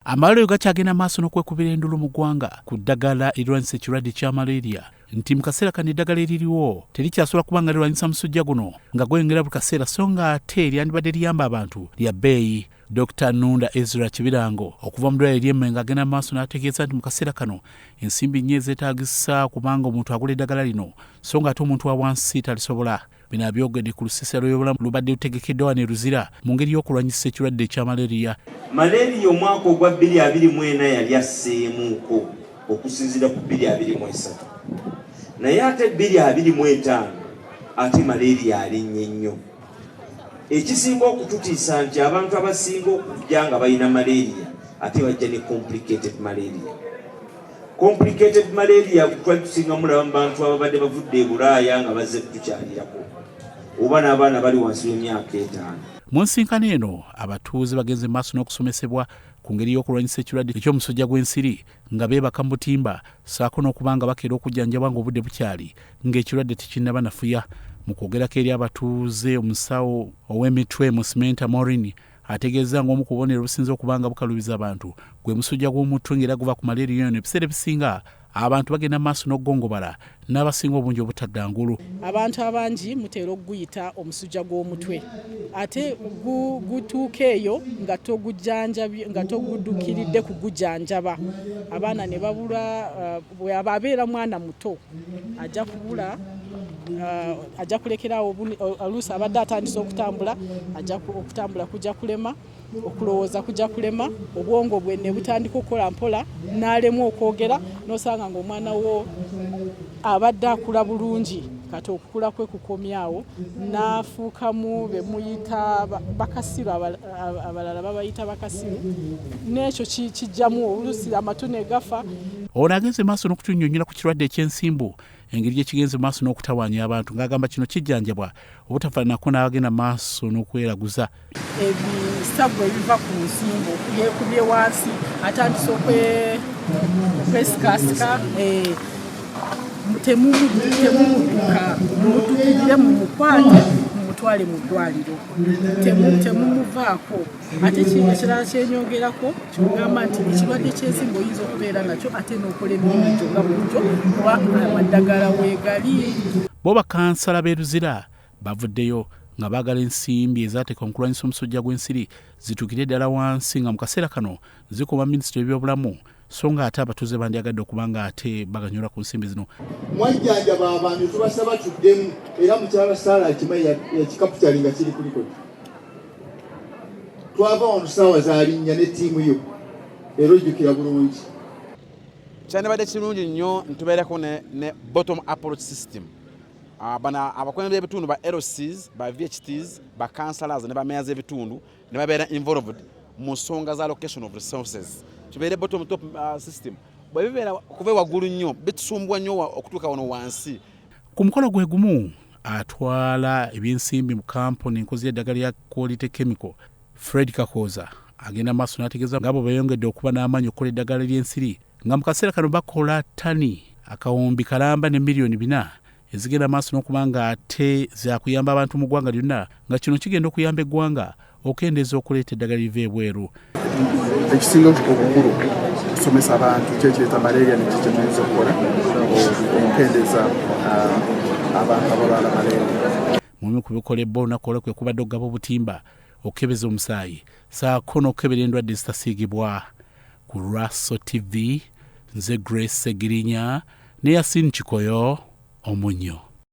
Amalwaliro gakyagenda maaso n'okwekubira endulu mu ggwanga ku ddagala erirwanyisa ekirwadde kya malaria nti mu kaseera kano eddagala eririwo terikyasobola kuba nga lirwanyisa musujja guno nga gweyongera buli kaseera so nga ate eryandibadde liyamba abantu lya bbeeyi. Dr. Nunda Ezra Kibirango okuva mu ddwaliro ly'Emmengo agenda mu maaso n'ategeeza nti mu kaseera kano ensimbi nnyo ezeetaagisa kubanga omuntu agula eddagala lino so nga ate omuntu wa wansi talisobola. Bino abyogedde ku lusiisira lw'ebyobulamu lubadde lutegekeddwa wano e Luzira mu ngeri y'okulwanyisa ekirwadde ekya malaria. Malaria omwaka ogwa 2024 yali asseemuuko okusinziira ku 2023, naye ate 2025 ate malaria alinnye nnyo. Ekisinga okututiisa nti abantu abasinga okujja nga balina malaria ate bajja ne complicated malaria. Complicated malaria twali tusinga mulaba mu bantu ababadde bavudde e Bulaaya nga bazze kutukyalirako oba n'abaana bali wansi w'emyaka 5. Mu nsisinkano eno abatuuze bagenze maaso n'okusomesebwa ku ngeri y'okulwanyisa ekirwadde eky'omusujja gw'ensiri nga beebaka mu butimba saako n'okuba nga bakeera okujjanjabwa ng'obudde bukyali ng'ekirwadde tekinnaba nafuya. Mu kwogerako eri abatuuze, omusawo ow'emitwe Musimenta Morin ategeeza ng'omu ku bubonero obusinze okuba nga bukalubiza abantu gwe musujja gw'omutwe ng'era guva ku malaria eno. Ebiseera ebisinga abantu bagenda maaso n'okugongobala n'abasinga obungi obutadda ngulu. Abantu abangi mutera okuguyita omusujja gw'omutwe ate gutuuka eyo nga toguddukiridde kugujjanjaba. Abaana ne babula bw'aba abeera mwana muto ajja kubula ajja kulekerawo oluusi abadde atandise okutambula okutambula kujja kulema, okulowooza kujja kulema, obwongo bwe ne butandika okukola mpola n'alema okwogera n'osanga ng'omwana wo abadde akula bulungi kati okukula kwe kukomyawo n'afuukamu be muyita bakasiru, abalala babayita bakasiru, n'ekyo kijjamu oluusi amatu ne gafa. Ono agenze maaso n'okutunnyonnyola ku kirwadde eky'ensimbu engeri gye kigenze maaso n'okutawaanya abantu ng'agamba kino kijjanjabwa obutafaananako n'abagenda maaso n'okweraguza. Ebisago ebiva ku nsimbu byekubye wansi atandise okwesikaasika, temumudduka, mumuddukirire mumukwate mumutwale mu ddwaliro, temumuvaako. Ate kintu ekirala kyenyongerako kyogamba nti ekirwadde ky'ensimbu oyinza okubeera nakyo ate n'okola emirimu gyo nga bulijjo kuba amaddagala weegali. Bo bakansala b'e Luzira bavuddeyo nga baagala ensimbi ezaateekwa mu kulwanyisa omusujja gw'ensiri zituukire ddala wansi nga mu kaseera kano zikuuma minisitule y'ebyobulamu so nga ate abatuuze bandyagadde okuba nga ate baganyula ku nsimbi zino. Mwajjanjaba abantu tubasaba tuddemu era mukyala Saala akimanyi yakikapukyali nga kiri kuliko. Twava wano ssaawa zaalinnya ne ttiimu yo era ojjukira bulungi. Kyandibadde kirungi nnyo ntubeereko ne bottom approach system. Bana abakulembeze b'ebitundu ba LCs, ba VHTs, ba councillors ne ba mayors z'ebitundu ne babeera involved mu nsonga za allocation of resources. Tubeere bottom top system. Bwe bibeera kuva waggulu nnyo bitusumbwa nnyo okutuuka wano wansi. Ku mukolo gwe gumu atwala ebyensimbi mu kampuni enkozi y'eddagala lya Quality Chemical, Fred Kakoza agenda maaso n'ategeeza ng'abo beeyongedde okuba n'amaanyi okukola eddagala ly'ensiri nga mu kaseera kano bakola ttani akawumbi kalamba ne miliyoni 4 ezigenda maaso n'okuba nga ate zakuyamba abantu mu ggwanga lyonna nga kino kigenda okuyamba eggwanga okendeeza okuleeta eddagala liva ebweru. Ekisinga obukulu kusomesa abantu kyekireeta malaria nekyo kyetuyinza okukola okendeeza abantu abalwala malaria. Mu bimu ku bikolebwa olunaku olwo kwe kubadde okugaba obutimba okukebeza omusaayi saako n'okukebera endwadde ezitasiigibwa. Ku Lwaso TV nze Grace Segirinya ne Yasin Kikoyo Omunyo.